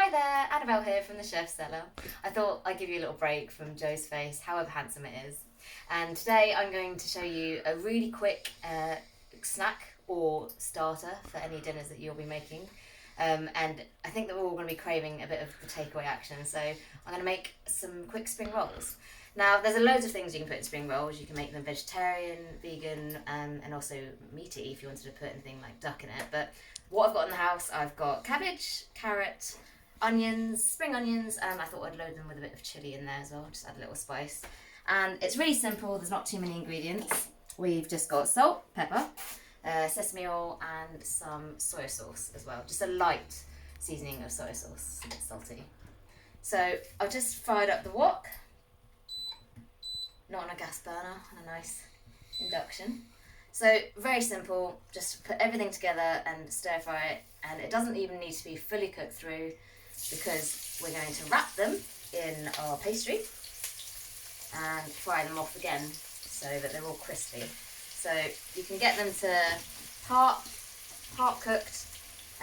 Hi there, Annabelle here from the Chef Cellar. I thought I'd give you a little break from Joe's face, however handsome it is. And today I'm going to show you a really quick snack or starter for any dinners that you'll be making. And I think that we're all going to be craving a bit of the takeaway action, so I'm going to make some quick spring rolls. Now, there's loads of things you can put in spring rolls. You can make them vegetarian, vegan, and also meaty if you wanted to put anything like duck in it. But what I've got in the house, I've got cabbage, carrot, onions, spring onions. I thought I'd load them with a bit of chilli in there as well, just add a little spice. And it's really simple, there's not too many ingredients. We've just got salt, pepper, sesame oil, and some soy sauce as well. Just a light seasoning of soy sauce, a bit salty. So I've just fired up the wok, not on a gas burner, on a nice induction. So very simple, just put everything together and stir fry it, and it doesn't even need to be fully cooked through because we're going to wrap them in our pastry and fry them off again so that they're all crispy. So you can get them to part cooked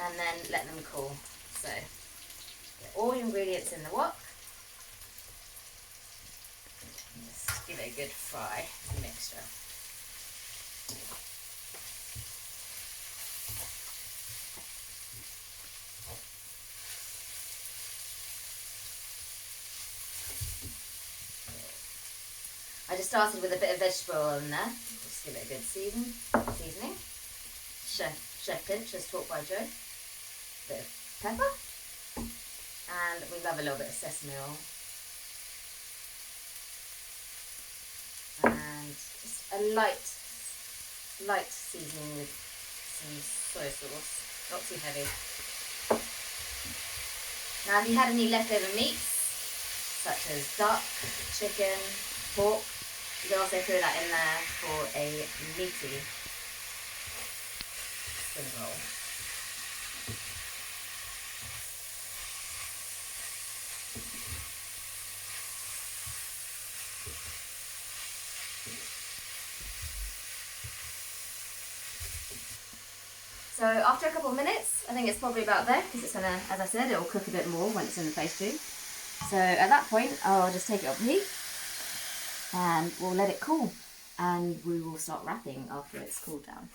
and then let them cool. So get all your ingredients in the wok. Just give it a good fry mixture. I just started with a bit of vegetable oil in there. Just give it a good seasoning. Chef pinch, as taught by Joe. Bit of pepper. And we love a little bit of sesame oil. And just a light seasoning with some soy sauce. Not too heavy. Now if you had any leftover meats, such as duck, chicken, pork, you can also throw that in there for a meaty spring roll. So after a couple of minutes, I think it's probably about there, because it's going to, as I said, it will cook a bit more when it's in the pastry. So at that point, I'll just take it off the heat and we'll let it cool, and we will start wrapping after it's cooled down.